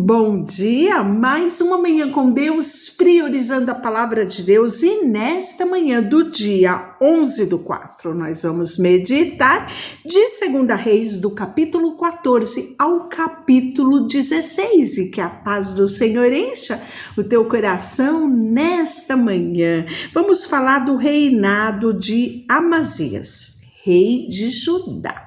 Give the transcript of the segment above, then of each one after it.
Bom dia, mais uma manhã com Deus, priorizando a palavra de Deus, e nesta manhã do dia 11/4, nós vamos meditar de 2 Reis, do capítulo 14 ao capítulo 16, e que a paz do Senhor encha o teu coração nesta manhã. Vamos falar do reinado de Amazias, rei de Judá.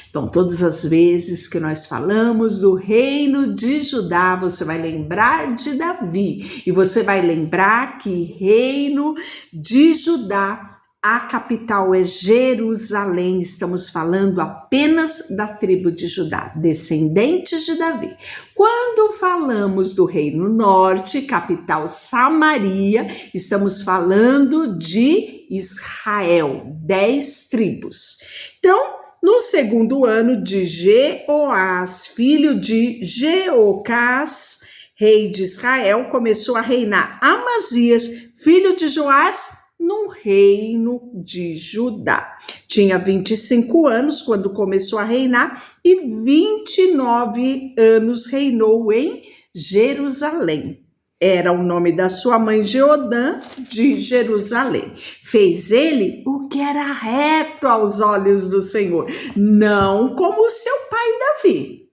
Então, todas as vezes que nós falamos do reino de Judá, você vai lembrar de Davi, e você vai lembrar que reino de Judá, a capital é Jerusalém. Estamos falando apenas da tribo de Judá, descendentes de Davi. Quando falamos do reino norte, capital Samaria, estamos falando de Israel, 10 tribos. Então, no segundo ano de Jeoás, filho de Jeocás, rei de Israel, começou a reinar Amazias, filho de Joás, no reino de Judá. Tinha 25 anos quando começou a reinar e 29 anos reinou em Jerusalém. Era o nome da sua mãe Jeodã, de Jerusalém. Fez ele o que era reto aos olhos do Senhor, não como seu pai Davi.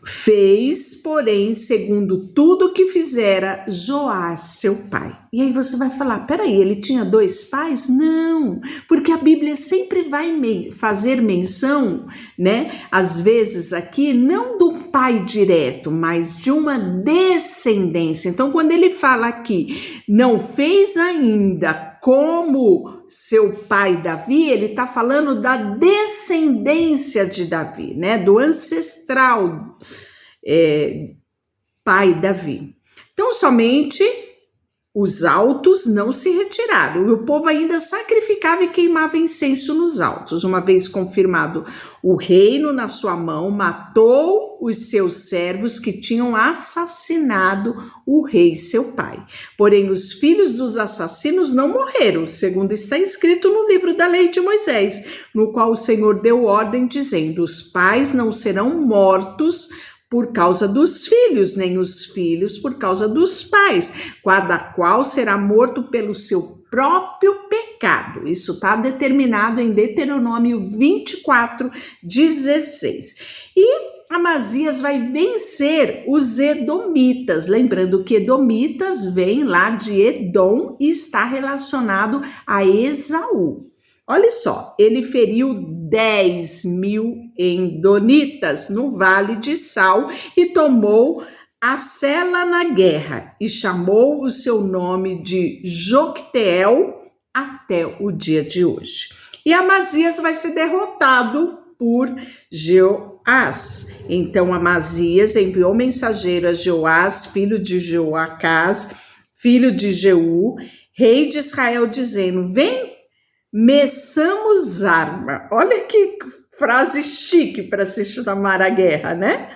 Fez, porém, segundo tudo que fizera Joás, seu pai. E aí você vai falar, peraí, ele tinha 2 pais? Não, porque a Bíblia sempre vai fazer menção, né? Às vezes aqui, não do pai direto, mas de uma descendência. Então, quando ele fala aqui, não fez ainda como seu pai Davi, ele está falando da descendência de Davi, né? Do ancestral pai Davi. Então, somente os altos não se retiraram, e o povo ainda sacrificava e queimava incenso nos altos. Uma vez confirmado o reino na sua mão, matou os seus servos que tinham assassinado o rei, seu pai. Porém, os filhos dos assassinos não morreram, segundo está escrito no livro da lei de Moisés, no qual o Senhor deu ordem, dizendo: os pais não serão mortos por causa dos filhos, nem os filhos por causa dos pais. Cada qual será morto pelo seu próprio pecado. Isso está determinado em Deuteronômio 24:16. E Amazias vai vencer os edomitas. Lembrando que edomitas vem lá de Edom e está relacionado a Esaú. Olha só, ele feriu 10.000 endonitas no Vale de Sal e tomou a Sela na guerra e chamou o seu nome de Jocteel até o dia de hoje. E Amazias vai ser derrotado por Jeoás. Então Amazias enviou mensageiro a Joás, filho de Joacás, filho de Jeú, rei de Israel, dizendo: vem, meçamos arma. Olha que frase chique para se chamar a guerra, né?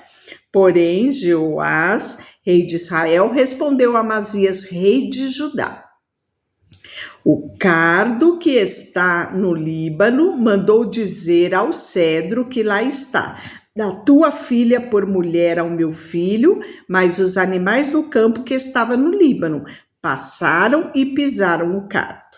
Porém, Jeoás, rei de Israel, respondeu a Amazias, rei de Judá: o cardo que está no Líbano mandou dizer ao cedro que lá está: da tua filha por mulher ao meu filho, mas os animais do campo que estavam no Líbano passaram e pisaram o cardo.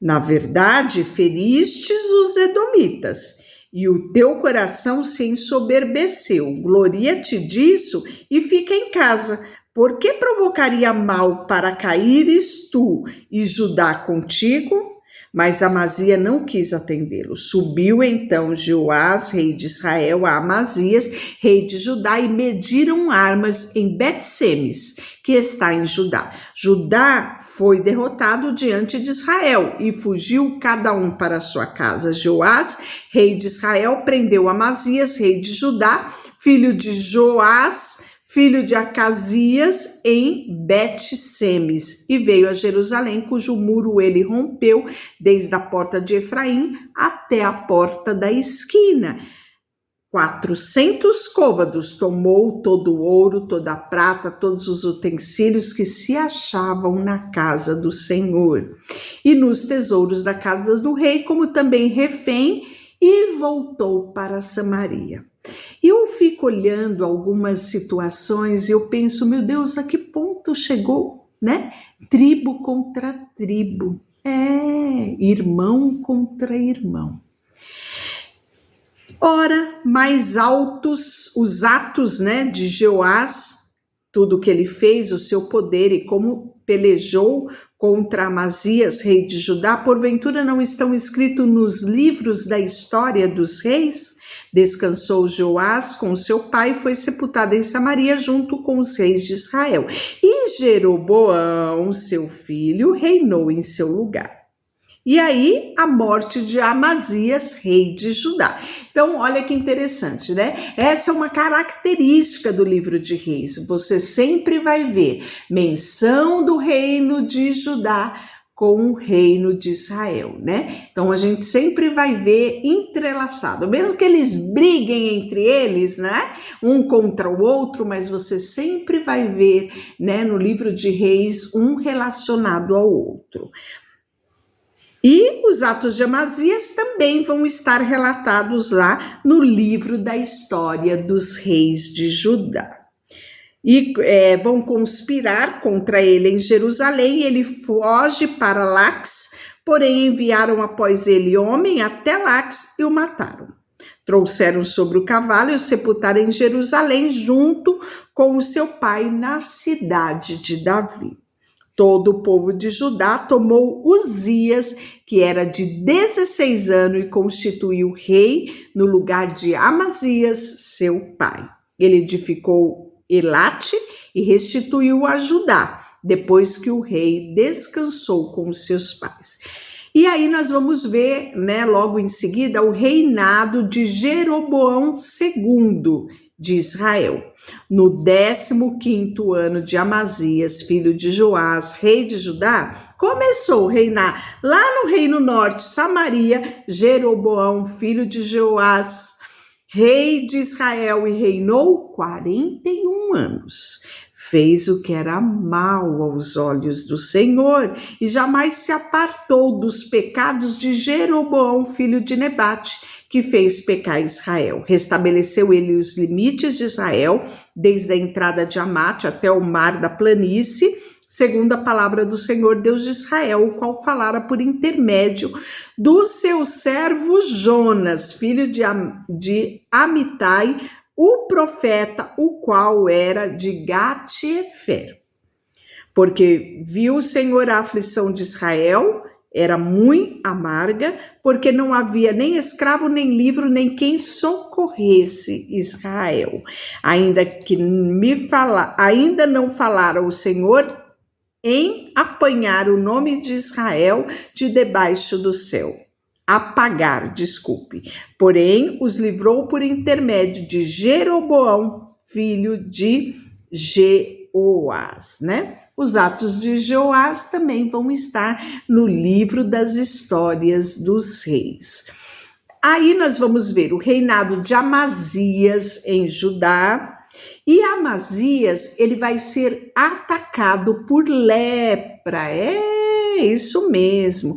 Na verdade, feristes os edomitas, e o teu coração se ensoberbeceu. Gloria-te disso e fica em casa. Por que provocaria mal para caíres tu e Judá contigo? Mas Amazias não quis atendê-lo. Subiu então Joás, rei de Israel, a Amazias, rei de Judá, e mediram armas em Bet-Semes, que está em Judá. Judá foi derrotado diante de Israel e fugiu cada um para a sua casa. Joás, rei de Israel, prendeu Amazias, rei de Judá, filho de Joás, filho de Acasias, em Bet-Semes, e veio a Jerusalém, cujo muro ele rompeu, desde a porta de Efraim até a porta da esquina. 400 côvados, tomou todo o ouro, toda a prata, todos os utensílios que se achavam na casa do Senhor, e nos tesouros da casa do rei, como também refém, e voltou para Samaria. E o fico olhando algumas situações e eu penso, meu Deus, a que ponto chegou, né? Tribo contra tribo. Irmão contra irmão. Ora, mais altos os atos, né, de Jeoás, tudo que ele fez, o seu poder e como pelejou contra Amazias, rei de Judá, porventura não estão escritos nos livros da história dos reis? Descansou Joás com seu pai e foi sepultado em Samaria junto com os reis de Israel. E Jeroboão, seu filho, reinou em seu lugar. E aí, a morte de Amazias, rei de Judá. Então, olha que interessante, né? Essa é uma característica do livro de Reis. Você sempre vai ver menção do reino de Judá com o reino de Israel, né? Então, a gente sempre vai ver entrelaçado. Mesmo que eles briguem entre eles, né? Um contra o outro, mas você sempre vai ver, né, no livro de Reis, um relacionado ao outro. E os atos de Amazias também vão estar relatados lá no livro da história dos reis de Judá. E vão conspirar contra ele em Jerusalém, ele foge para Laques, porém enviaram após ele homem até Laques e o mataram. Trouxeram sobre o cavalo e o sepultaram em Jerusalém, junto com o seu pai na cidade de Davi. Todo o povo de Judá tomou Uzias, que era de 16 anos, e constituiu rei no lugar de Amazias, seu pai. Ele edificou Elate e restituiu a Judá, depois que o rei descansou com os seus pais. E aí nós vamos ver, né, logo em seguida, o reinado de Jeroboão II, de Israel. No 15º ano de Amazias, filho de Joás, rei de Judá, começou a reinar lá no reino norte, Samaria, Jeroboão, filho de Joás, rei de Israel, e reinou 41 anos. Fez o que era mal aos olhos do Senhor e jamais se apartou dos pecados de Jeroboão, filho de Nebate, que fez pecar Israel. Restabeleceu ele os limites de Israel, desde a entrada de Amate até o mar da planície, segundo a palavra do Senhor Deus de Israel, o qual falara por intermédio do seu servo Jonas, filho de Amitai, o profeta, o qual era de Gat-Efer. Porque viu o Senhor a aflição de Israel, era muito amarga, porque não havia nem escravo, nem livro, nem quem socorresse Israel. Ainda não falara o Senhor em apanhar o nome de Israel de debaixo do céu. Porém, os livrou por intermédio de Jeroboão, filho de Jeoás, né? Os atos de Jeoás também vão estar no livro das histórias dos reis. Aí nós vamos ver o reinado de Amazias em Judá. E Amazias, ele vai ser atacado por lepra. É isso mesmo.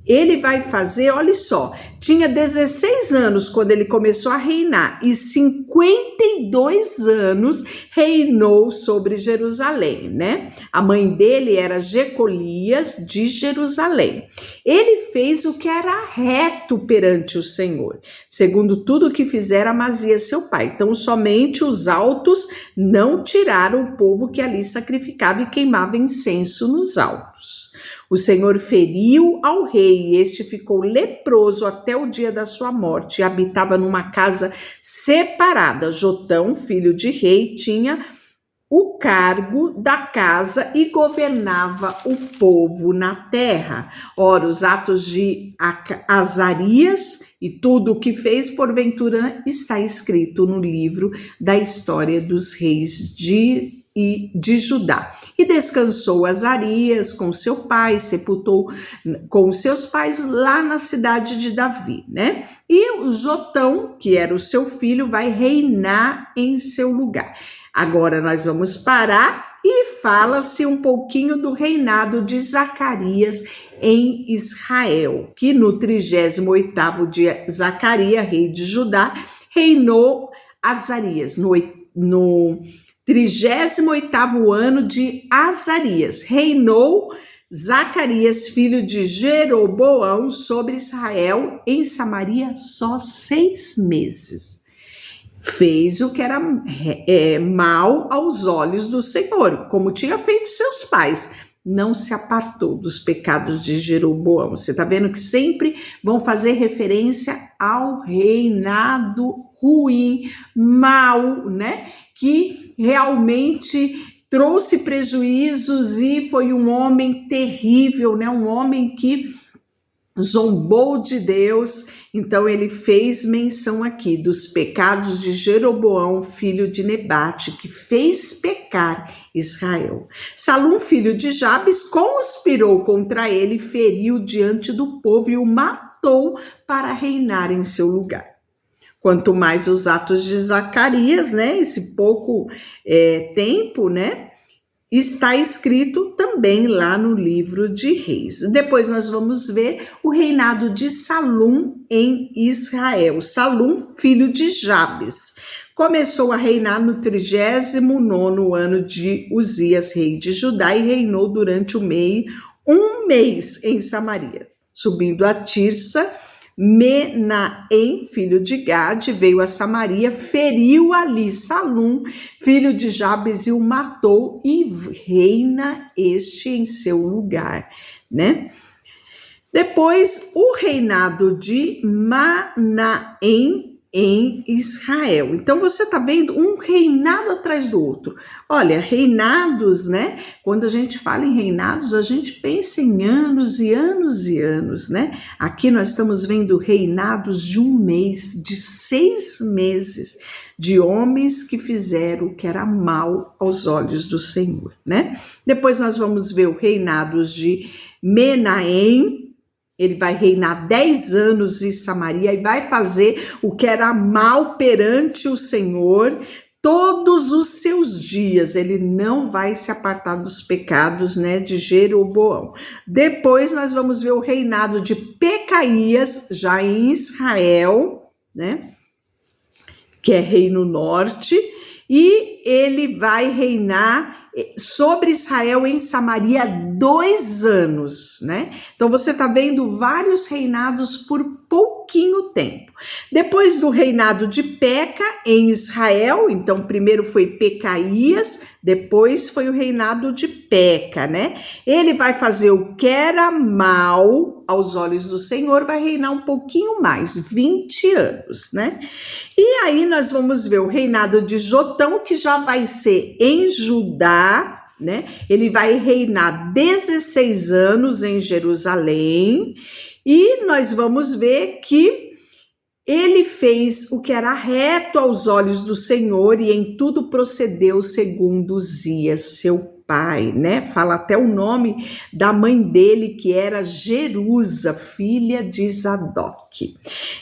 Ele vai fazer, olha só, tinha 16 anos quando ele começou a reinar e 52 anos reinou sobre Jerusalém, né? A mãe dele era Jecolias de Jerusalém. Ele fez o que era reto perante o Senhor, segundo tudo que fizera Amazias seu pai. Então, somente os altos não tiraram o povo que ali sacrificava e queimava incenso nos altos. O Senhor feriu ao rei e este ficou leproso até o dia da sua morte e habitava numa casa separada. Jotão, filho de rei, tinha o cargo da casa e governava o povo na terra. Ora, os atos de Azarias e tudo o que fez, porventura, está escrito no livro da história dos reis de Judá. E descansou Azarias com seu pai, sepultou com seus pais lá na cidade de Davi, né? E o Jotão, que era o seu filho, vai reinar em seu lugar. Agora nós vamos parar e fala-se um pouquinho do reinado de Zacarias em Israel, que no 38º de Zacarias, rei de Judá, reinou Azarias, no 38º ano de Azarias, reinou Zacarias, filho de Jeroboão, sobre Israel, em Samaria, só 6 meses. Fez o que era mal aos olhos do Senhor, como tinha feito seus pais. Não se apartou dos pecados de Jeroboão. Você está vendo que sempre vão fazer referência ao reinado ruim, mau, né? Que realmente trouxe prejuízos e foi um homem terrível, né? Um homem que zombou de Deus. Então ele fez menção aqui dos pecados de Jeroboão, filho de Nebate, que fez pecar Israel. Salum, filho de Jabes, conspirou contra ele, feriu diante do povo e o matou para reinar em seu lugar. Quanto mais os atos de Zacarias, né, esse pouco tempo, né, está escrito também lá no livro de Reis. Depois nós vamos ver o reinado de Salum em Israel. Salum, filho de Jabes, começou a reinar no 39º ano de Uzias, rei de Judá, e reinou durante um mês em Samaria. Subindo a Tirsa, Menahem, filho de Gade, veio a Samaria, feriu ali Salum, filho de Jabes, e o matou, e reina este em seu lugar, né? Depois, o reinado de Manaém em Israel. Então, você está vendo um reinado atrás do outro. Olha, reinados, né? Quando a gente fala em reinados, a gente pensa em anos e anos e anos, né? Aqui nós estamos vendo reinados de um mês, de 6 meses, de homens que fizeram o que era mal aos olhos do Senhor, né? Depois nós vamos ver o reinado de Menahem. Ele vai reinar 10 anos em Samaria e vai fazer o que era mal perante o Senhor todos os seus dias. Ele não vai se apartar dos pecados, né, de Jeroboão. Depois nós vamos ver o reinado de Pecaías, já em Israel, né, que é reino norte, e ele vai reinar sobre Israel em Samaria 2 anos, né? Então você está vendo vários reinados por pouquinho tempo. Depois do reinado de Peca em Israel, então primeiro foi Pecaías, depois foi o reinado de Peca, né? Ele vai fazer o que era mal aos olhos do Senhor, vai reinar um pouquinho mais, 20 anos, né? E aí nós vamos ver o reinado de Jotão, que já vai ser em Judá, né? Ele vai reinar 16 anos em Jerusalém, e nós vamos ver que ele fez o que era reto aos olhos do Senhor e em tudo procedeu segundo Uzias, seu pai, né? Fala até o nome da mãe dele, que era Jerusa, filha de Zadok.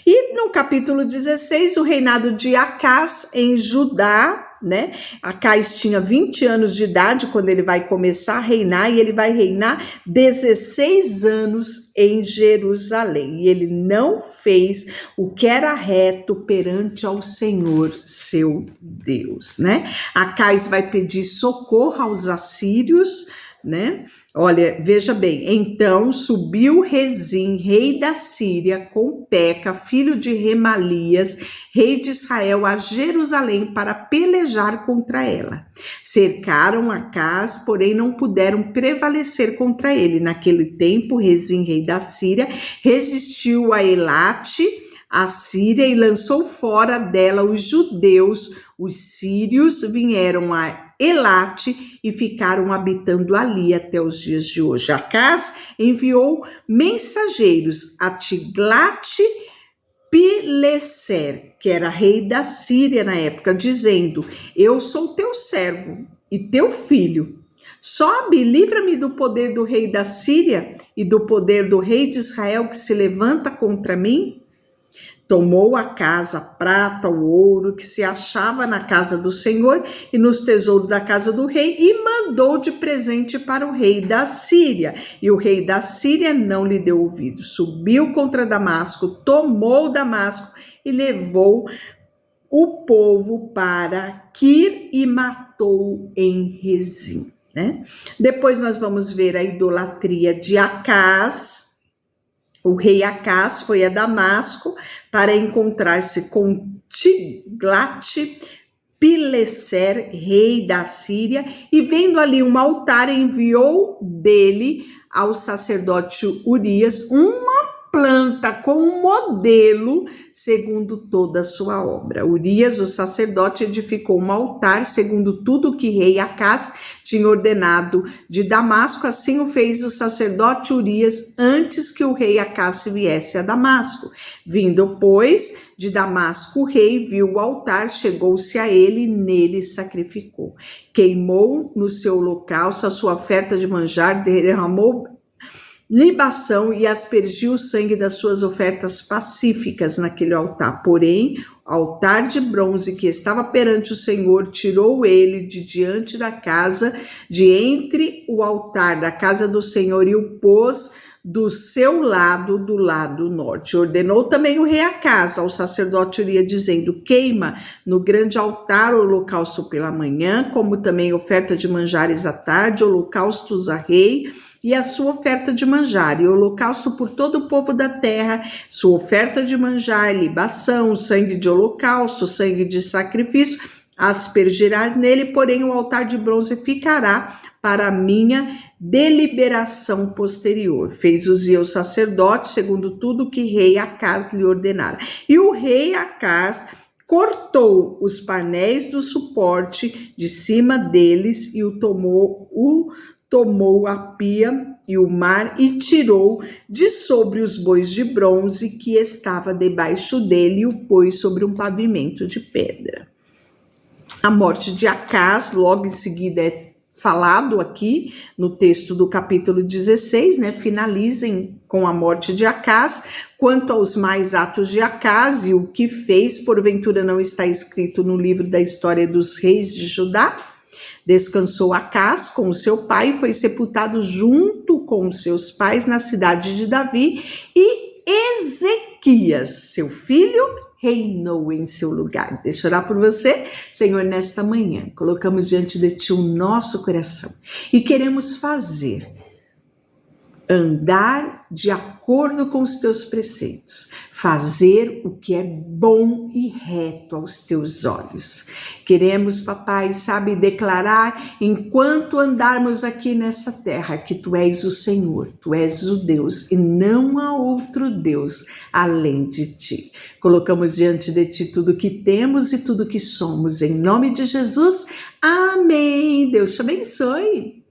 E no capítulo 16, o reinado de Acás em Judá, né? Acás tinha 20 anos de idade quando ele vai começar a reinar, e ele vai reinar 16 anos em Jerusalém. E ele não fez o que era reto perante ao Senhor, seu Deus, né? Acás vai pedir socorro aos assírios, né? Olha, veja bem, então subiu Rezim, rei da Síria, com Peca, filho de Remalias, rei de Israel, a Jerusalém para pelejar contra ela. Cercaram Acás, porém não puderam prevalecer contra ele. Naquele tempo, Rezim, rei da Síria, resistiu a Elate, a Síria, e lançou fora dela os judeus. Os sírios vieram a Elate e ficaram habitando ali até os dias de hoje. Acás enviou mensageiros a Tiglat-Pileser, que era rei da Síria na época, dizendo: eu sou teu servo e teu filho. Sobe, livra-me do poder do rei da Síria e do poder do rei de Israel que se levanta contra mim. Tomou a casa, a prata, o ouro que se achava na casa do Senhor e nos tesouros da casa do rei, e mandou de presente para o rei da Síria. E o rei da Síria não lhe deu ouvido. Subiu contra Damasco, tomou Damasco e levou o povo para Quir e matou em Rezim. Né? Depois nós vamos ver a idolatria de Acaz. O rei Acaz foi a Damasco para encontrar-se com Tiglat-Pileser, rei da Síria, e vendo ali um altar, enviou dele ao sacerdote Urias uma planta com um modelo segundo toda a sua obra. Urias, o sacerdote, edificou um altar segundo tudo que rei Acaz tinha ordenado de Damasco. Assim o fez o sacerdote Urias antes que o rei Acaz viesse a Damasco. Vindo, pois, de Damasco, o rei viu o altar, chegou-se a ele e nele sacrificou. Queimou no seu holocausto a sua oferta de manjar, derramou libação e aspergiu o sangue das suas ofertas pacíficas naquele altar. Porém, o altar de bronze que estava perante o Senhor, tirou ele de diante da casa, de entre o altar da casa do Senhor, e o pôs do seu lado, do lado norte. Ordenou também o rei Acaz ao sacerdote Urias, dizendo: queima no grande altar o holocausto pela manhã, como também oferta de manjares à tarde, holocaustos a rei, e a sua oferta de manjar, e holocausto por todo o povo da terra, sua oferta de manjar, libação, sangue de holocausto, sangue de sacrifício, aspergirá nele, porém o altar de bronze ficará para a minha deliberação posterior. Fez Uzias sacerdote, segundo tudo que rei Acaz lhe ordenara. E o rei Acaz cortou os painéis do suporte de cima deles e tomou a pia e o mar e tirou de sobre os bois de bronze que estava debaixo dele e o pôs sobre um pavimento de pedra. A morte de Acaz, logo em seguida, é falado aqui no texto do capítulo 16, né? Finalizem com a morte de Acaz. Quanto aos mais atos de Acaz e o que fez, porventura não está escrito no livro da história dos reis de Judá? Descansou Acaz com o seu pai e foi sepultado junto com os seus pais na cidade de Davi, e Ezequias, seu filho, reinou em seu lugar. Deixa eu orar por você, Senhor, nesta manhã. Colocamos diante de Ti o nosso coração e queremos andar de acordo com os Teus preceitos, fazer o que é bom e reto aos Teus olhos. Queremos, Papai, declarar, enquanto andarmos aqui nessa terra, que Tu és o Senhor, Tu és o Deus, e não há outro Deus além de Ti. Colocamos diante de Ti tudo que temos e tudo que somos, em nome de Jesus, amém. Deus te abençoe.